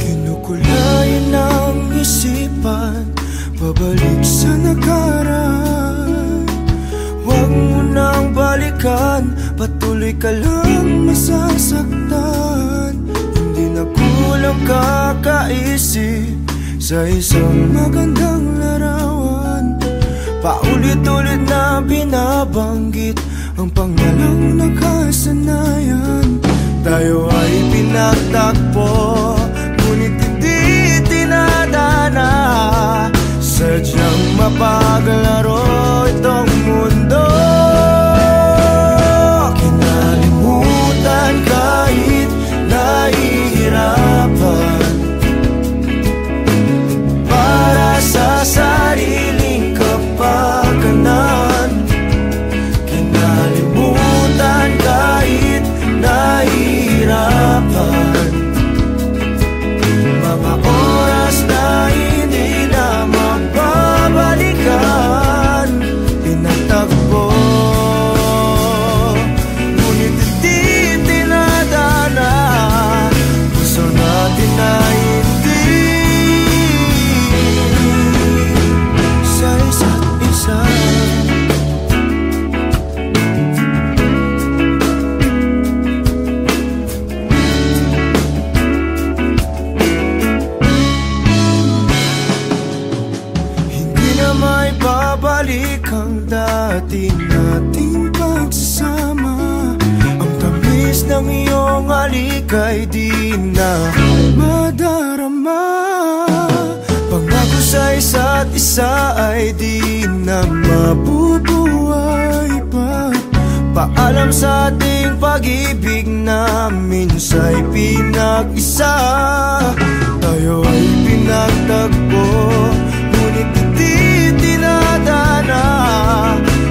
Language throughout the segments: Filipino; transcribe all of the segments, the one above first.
Kinukulayan ng isipan, pabalik sa nakaraan. Huwag mo nang balikan, patuloy ka lang masasaktan. Hindi na kulang kakaisip sa isang magandang larawan. Paulit-ulit na binabanggit ang pangalang nakasanayan. Tayo ay pinagtagpo, ngunit hindi tinadana. Sadyang mapaglaro itong mundo. Kinalimutan kahit nahihirapan, para sa sariling kapakanan. Kinalimutan kahit nahihirapan, mga oras na hindi na mababalikan. Pinagtagpo, ngunit hindi tinadana. Gusto natin na hindi sa isa't isa. May babalik ang dati nating pagsasama. Ang tamis ng iyong alikay di na madarama. Pangako sa isa't isa ay di na mabubuhay pa. Paalam sa ating pag-ibig na minsa'y pinag-isa. Tayo ay pinagtagpo, ngunit hindi tinadana.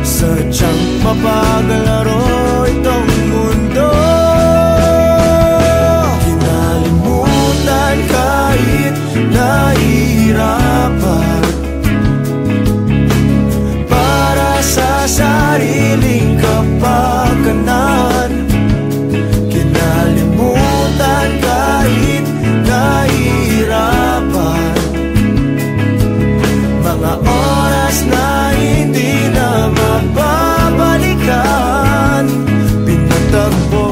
Sadyang mapaglaro itong mundo. Kinalimutan kahit nahihirapan, para sa sariling kapakanan. Kinalimutan kahit nahihirapan, mga oras na hindi na mababalikan. Pinagtagpo,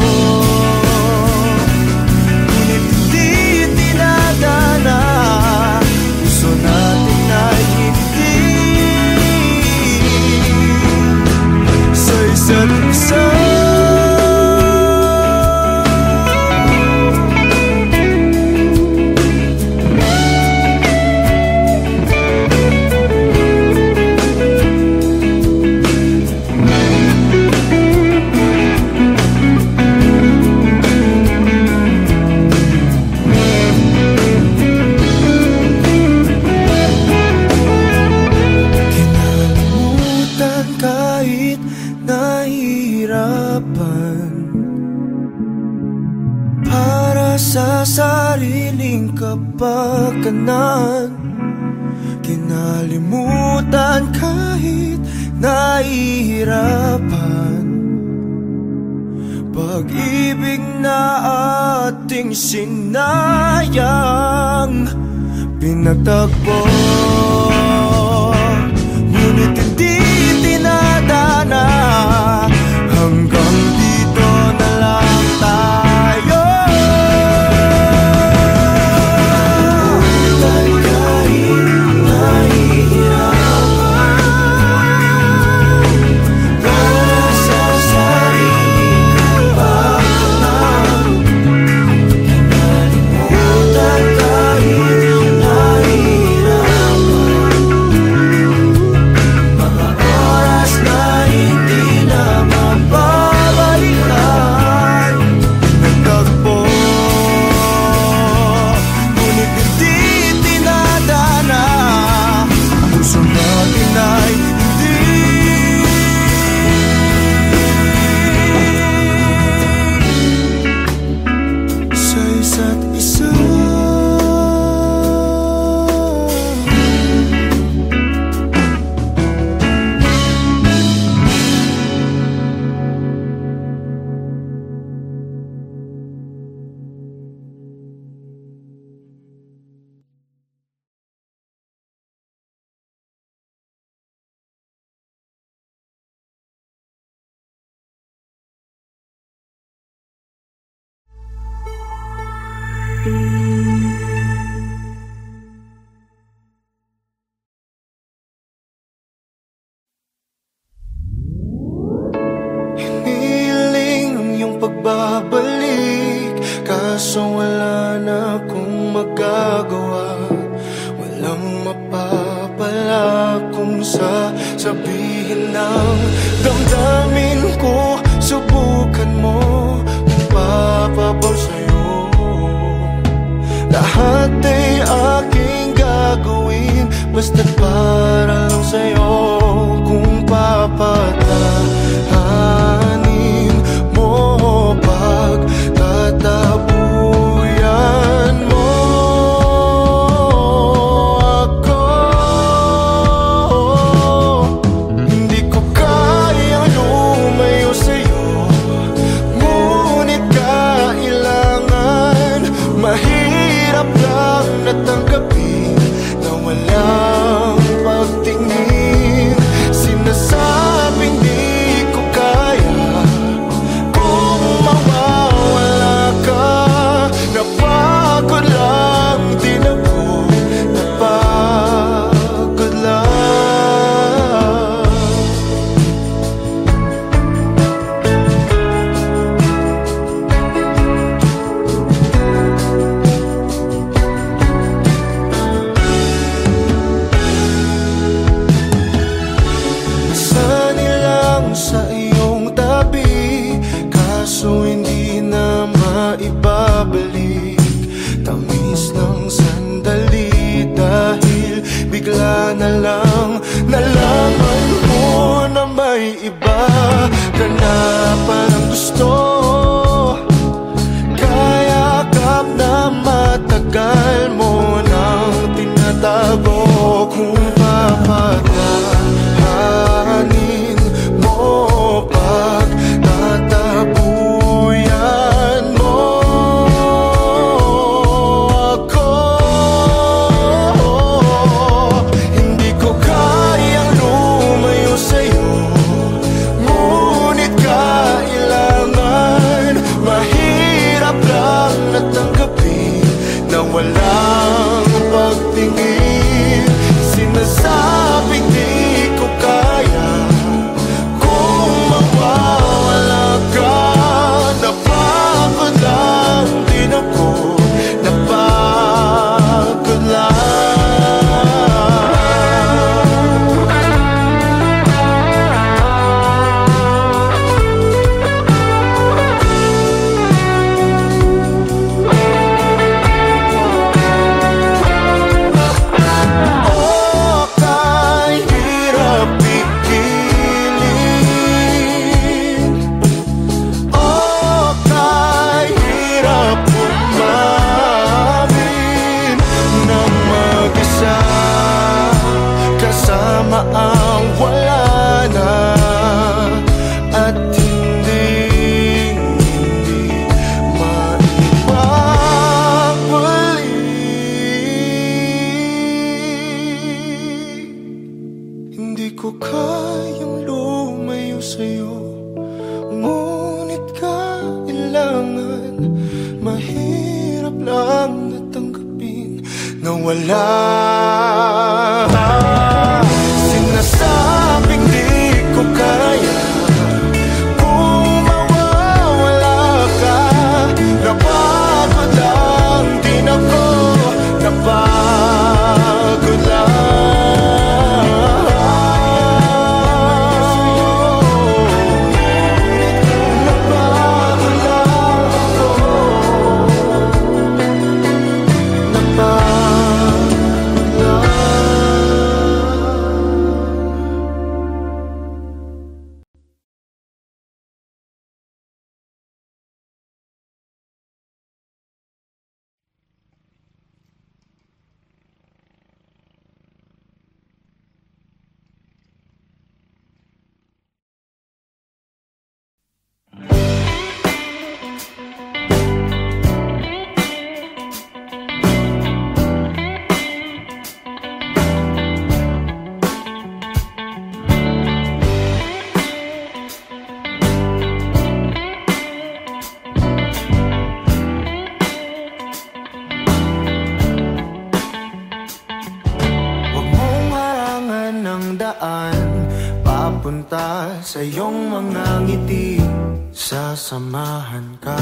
ngunit hindi tinadana. Gusto natin na hindi sa isa't isa. Kahit nahihirapan, para sa sariling kapakanan. Kinalimutan kahit nahihirapan, pag-ibig na ating sinayang. Pinagtagpo, ngunit hindi tinadana. Hanggang dito na lang tayo. Kahit nahihirapan, para sa sariling kapakanan. Kinalimutan kahit nahihirapan, mga oras na hindi na mababalikan. kaso wala na akong magagawa. Walang mapapala kung sasabihin ng damdamin ko. Subukan mo kung papabaw sa'yo. Lahat ay aking gagawin, basta't para lang sa'yo. Kung papatahanin mo, pagtatabuyan mo ako, hindi ko kayang lumayo sa'yo. Ngunit kailangan, mahirap lang natanggapin na walang pagtingin. Sinasabing di ko kaya kung mawawala ka. Napagod lang din ako, napagod lang. Sa iyong tabi, kaso hindi na maibabalik. Tamis ng sandali dahil bigla na lang nalaman mo na may iba ka na parang gusto. Kayakap na matagal mo nang tinatago. Kung papatahanin mo, pagtatabuyan mo ako, hindi ko kayang lumayo sa'yo. Ngunit kailangan, mahirap lang natanggapin na walang pagtingin. Sinasabing di ko kaya kung mawawala ka. Napagod lang din ako, napagod lang. Ang wala na at hindi maibabalik. Hindi ko kayang lumayo sa'yo, ngunit kailangan, mahirap lang natanggapin na wala. Sinasabing di ko kaya kung mawawala ka. Napagod lang din ako, napagod lang. Napagod lang ako, napagod lang. papunta sa iyong mga ngiti. Sasamahan ka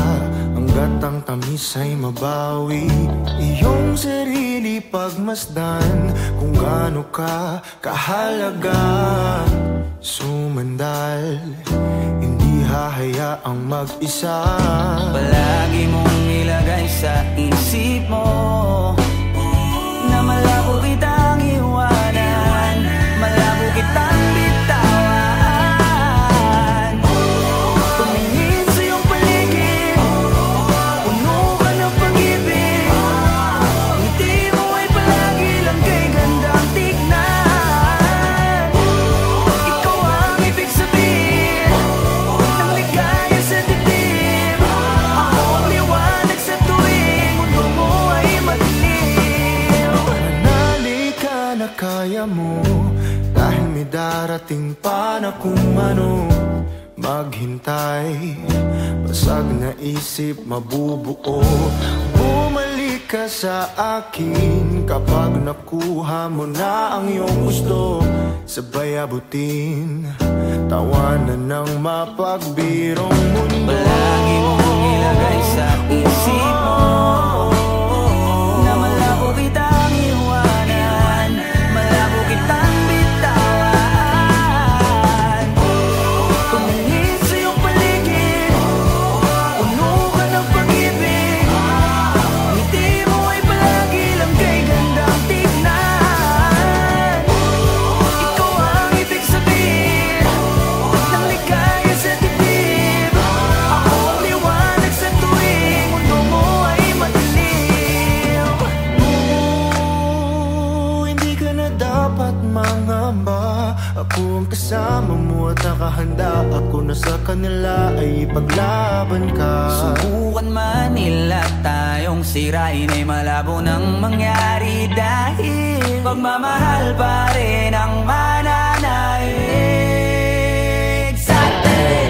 hanggang Hanggat ang tamis ay mabawi, iyong sarili pagmasdan kung gaano ka kahalaga. Sumandal, hindi hahayaang mag-isa. Palagi mong ilagay sa isip mo na malabo kitang iwanan, malabo kitang bitawan. Tumingin sa iyong paligid, puno ka ng pag-ibig. Ngiti mo ay palagi lang kay gandang tignan. Ikaw ang ibig sabihin ng ligaya sa dibdib. Ako ang liwanag sa tuwing mundo mo ay madilim. Manali ka na kaya mo, dahil may darating pa na kung ano. Maghintay, basag na isip mabubuo. Bumalik ka sa akin kapag nakuha mo na ang iyong gusto. Sabay abutin, tawanan ng mapagbirong mundo. Palagi mong ilagay sa isip mo na malabo kitang iwanan, malabo kitang bitawan. Tumingin sa iyong paligid, puno ka ng pag-ibig. Ngiti mo ay palagi lang kay gandang tignan. Ikaw ang ibig sabihin ng ligaya sa dibdib. Ako ang liwanag sa tuwing mundo mo ay madilim. Hindi ka na dapat mangamba. Ako ang kasama mo at nakahanda. Ako na sa kanila ay ipaglaban ka. Subukan man nila tayong sirain ay malabo nang mangyari, dahil pagmamahal pa rin ang mananaig sa atin.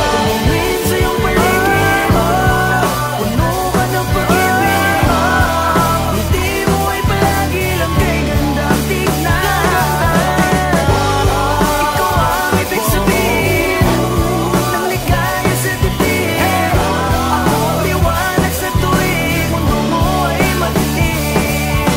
Tumingin sa iyong paligid, puno ka ng pag-ibig. Ngiti mo ay palagi lang kay gandang tignan. Ikaw ang ibig sabihin ng ligaya sa dibdib. Ako ang liwanag sa tuwing mundo mo ay madilim.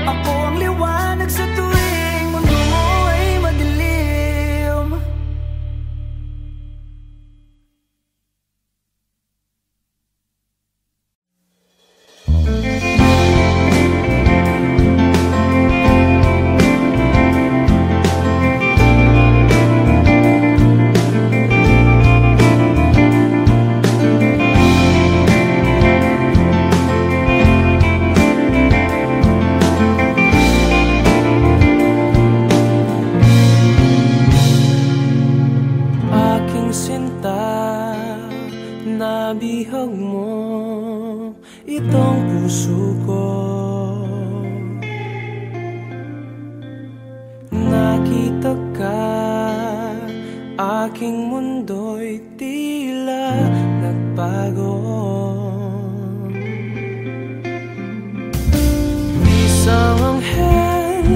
Ako ang liwanag sa tuwing mundo mo ay madilim. Aking sinta, nabihag mo itong puso ko. Nakita ka, aking mundo'y tila nagbago. Isang anghel,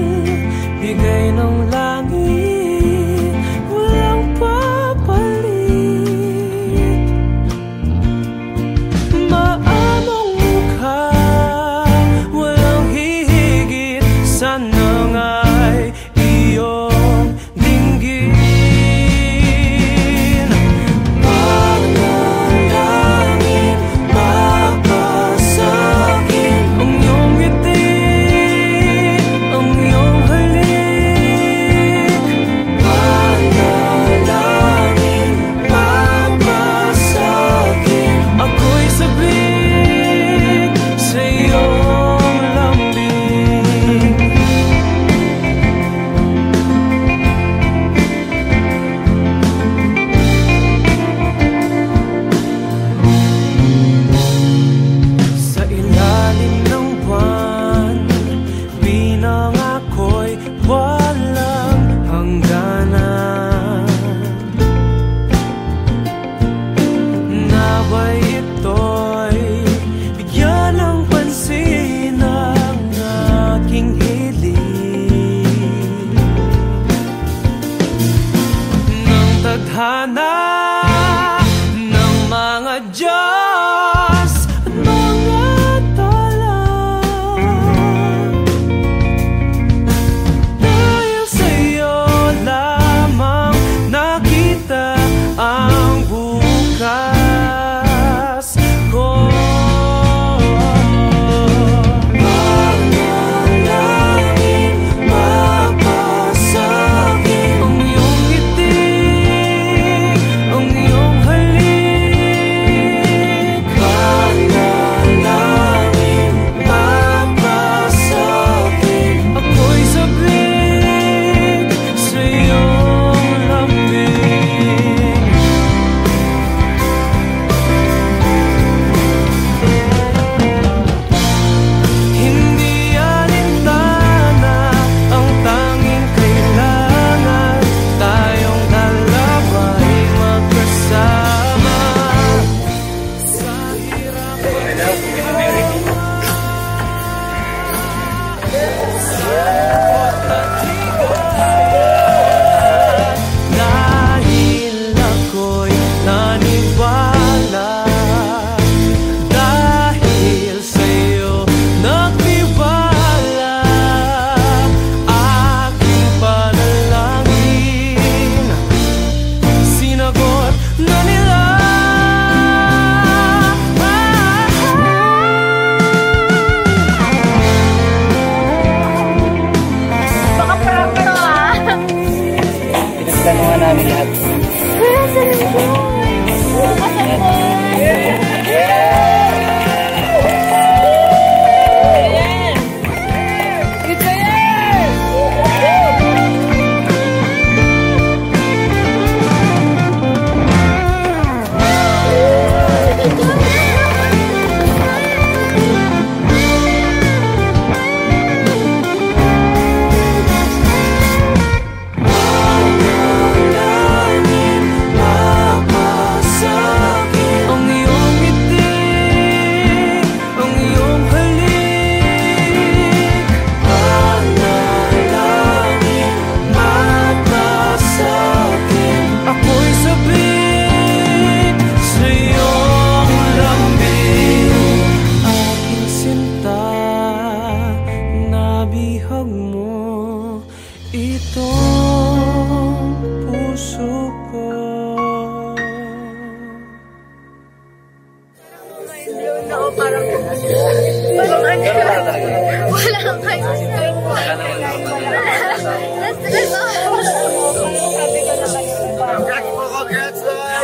bigay ng langit, walang papalit. Maamong mukha, walang hihigit, sana nga'y iyong dinggin. Panalangin, mapasakit ang iyong ngiti, ang iyong halik.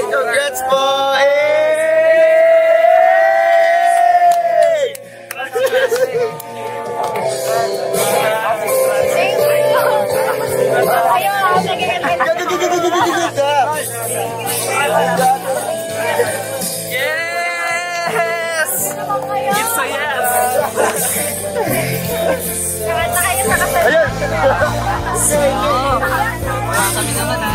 Congrats po! Yes! It's a yes! Ayun! Kami naman ha.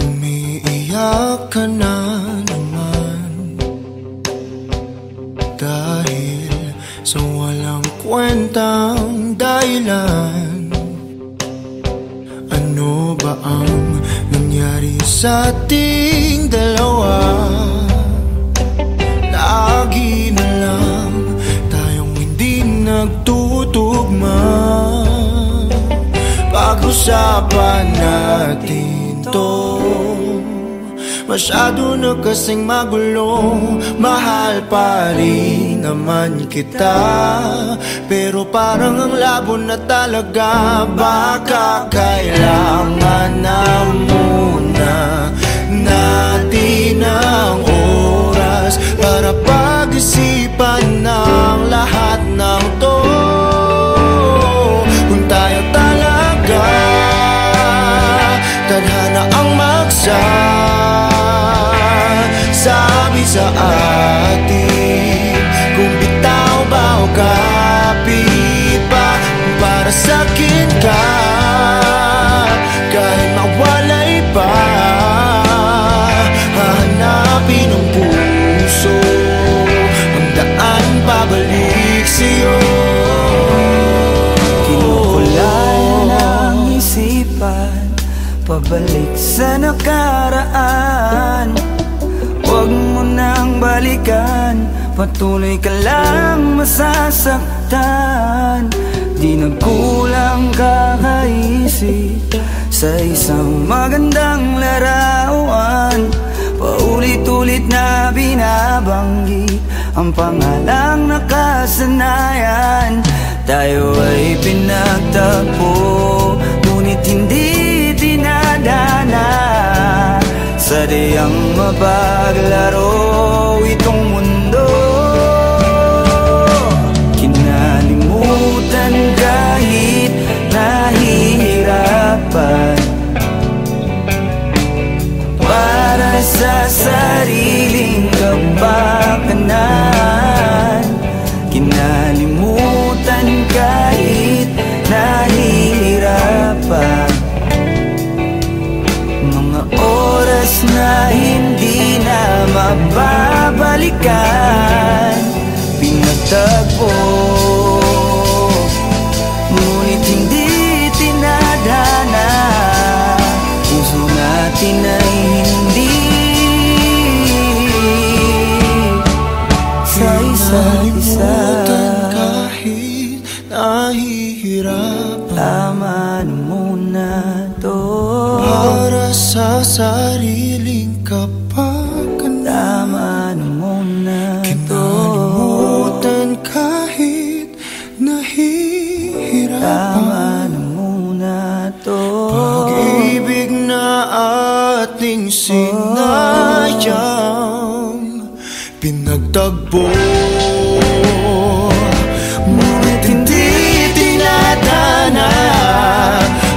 Umiiyak ka na naman dahil sa walang kwentang dahilan. Ano ba ang nangyari sa ating dalawa? Lagi na lang tayong hindi nagtutugma. Pag-usapan natin to, masyado na kasing magulo. Mahal pa rin naman kita, pero parang ang labo na talaga. Baka kailangan na muna natin ang oras para pag-isipan ng lahat ng to. Kung tayo talaga tadhana ang sabi sa atin, kung bitaw ba o kapit pa, para sa'kin ka, kahit mawalay pa, hahanapin ng puso ang daan pabalik sa'yo. Kinukulay ng isipan, pabalik sa nakaraan. Huwag mo nang balikan, patuloy ka lang masasaktan. Di nagkulang kakaisip sa isang magandang larawan. Paulit-ulit na binabanggit ang pangalang nakasanayan. Tayo ay pinagtagpo, ngunit hindi dinadana. Sadyang mapaglaro itong mundo. Kinalimutan kahit nahihirapan, para sa sariling kapakanan. Kinalimutan kahit nahihirapan, mga oras na hindi na mababalikan. Pinagtagpo, ngunit hindi tinadhana. Puso natin ay hindi sa isa't isa. Kahit nahihirapan, tama na muna to, para sa sariling kapakanan. tama na muna to, Kinalimutan kahit nahihirapan, tama na muna to. pag-ibig na ating sinayang, pinagtagpo, ngunit hindi tinadhana.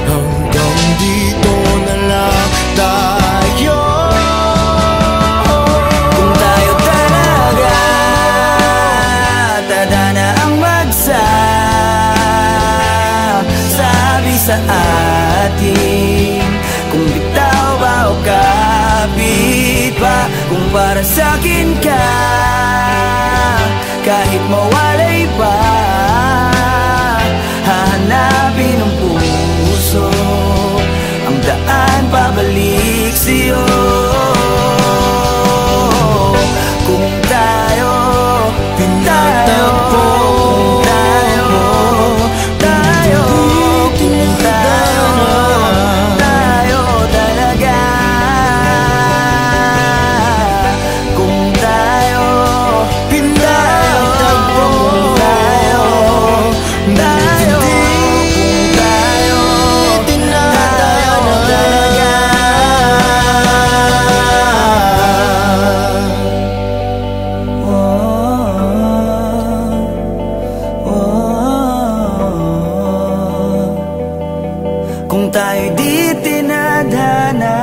Hanggang dito na lang tayo. Kung tayo talaga tadhana ang sabi sa atin, kung bitaw ba o kapit pa, kung para sa'kin ka, kahit mawalay pa, hahanapin ng puso ang daan pabalik sa'yo. Kung tayo Pinagtagpo, kung tayo kung tayo'y di tinadhana.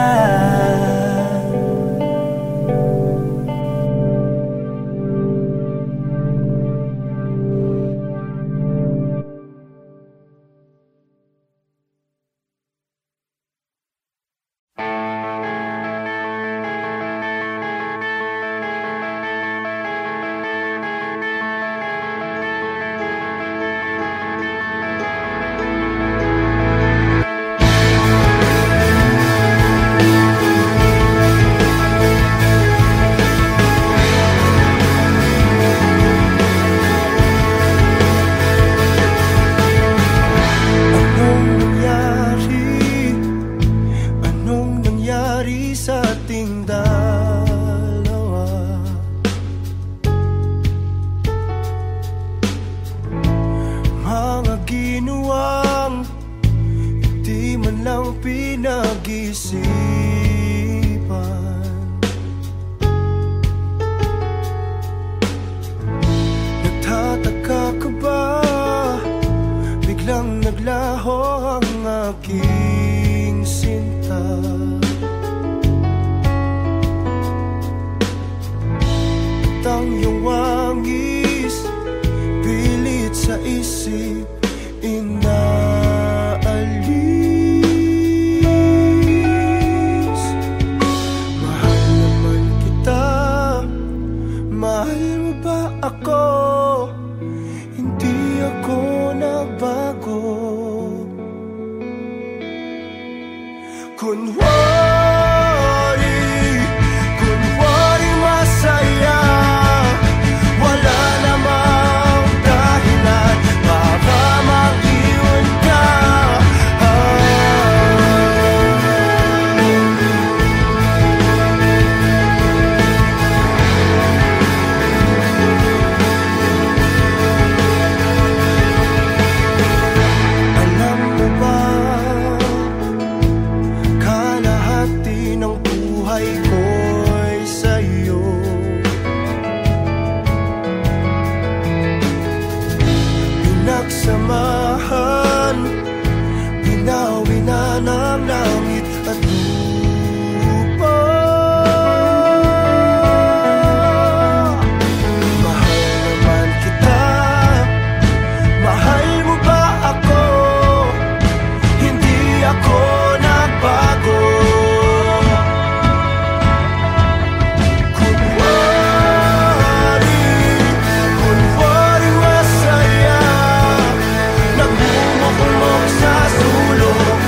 Nagmumukmok sa sulok,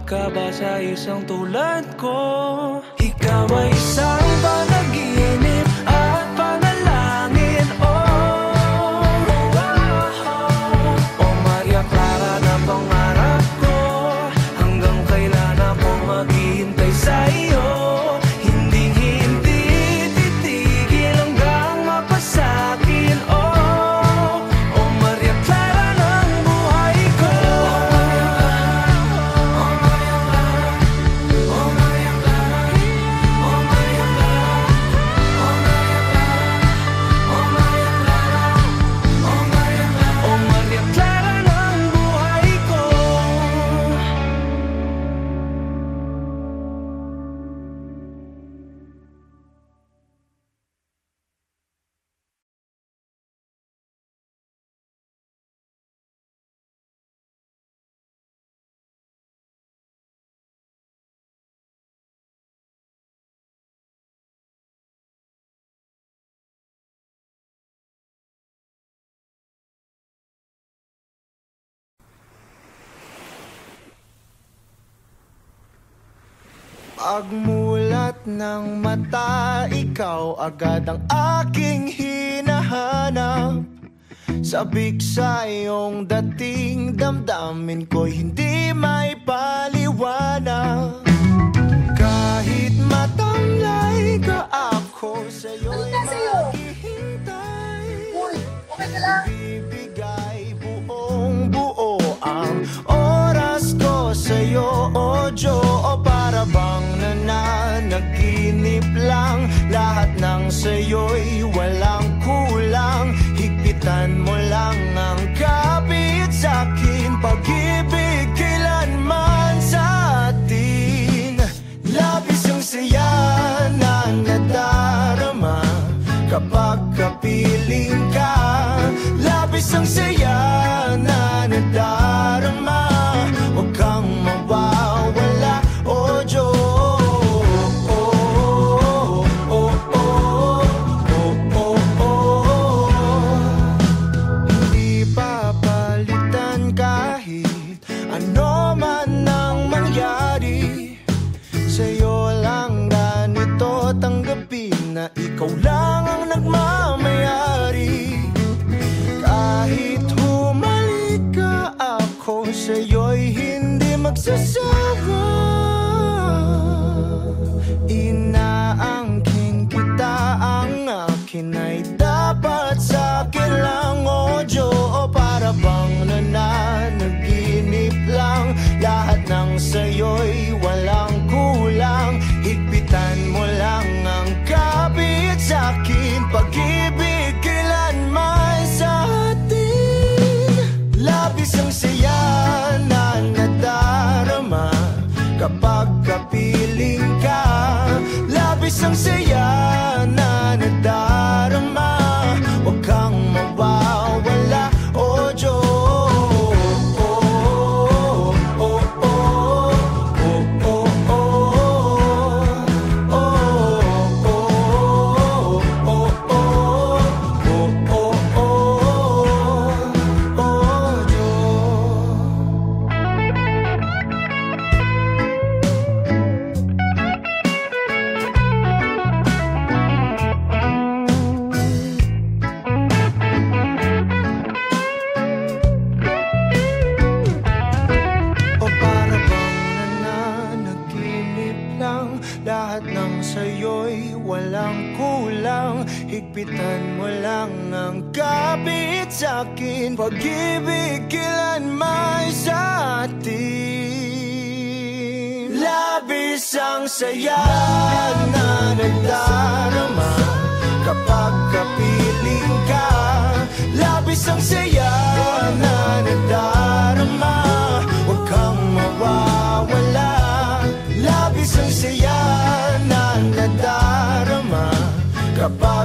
ka ba sa isang tulad ko? Ikaw ay isang panaginip at panalangin. Oh Maria Clara na pangarap ko, hanggang kailan ako maghihintay sa iyo. Pagmulat ng mata, ikaw agad ang aking hinahanap. Sabik sa iyong dating, damdamin ko'y hindi may paliwanag. Kahit matamlay ka, ako sa'yo'y maghihintay. Ibigay buong buo ang oras ko sa'yo, o Diyo. O para bang nananaginip lang, lahat ng sa'yo'y walang kulang. Higpitan mo lang ang kapit sa'kin, pag-ibig kailanman sa atin. Labis ang saya na nadarama kapag kapiling ka. Labis ang saya na nadarama, huwag kang mawawala, o Diyos. Ikaw lang ang nagmamayari. Kahit humalik ka, ako sa'yo'y hindi magsasawa. Inaangkin kita, ang akin ay dapat sa'kin lang, o Diyo. O para bang nananaginip lang, lahat ng sa'yo'y walang kulang. Higpitan mo lang ang kapit sa'kin, pag-ibig kailanman sa atin. Labis ang saya na nadarama kapag kapiling ka. Labis ang saya na nadarama, huwag kang mawawala, o Diyos. Higpitan mo lang ang kapit sa'kin, pag-ibig kailanman sa atin. Labis ang saya na nagdarama kapag kapiling ka. Labis ang saya na nagdarama, huwag kang mawawala. Labis ang saya na nadarama kapag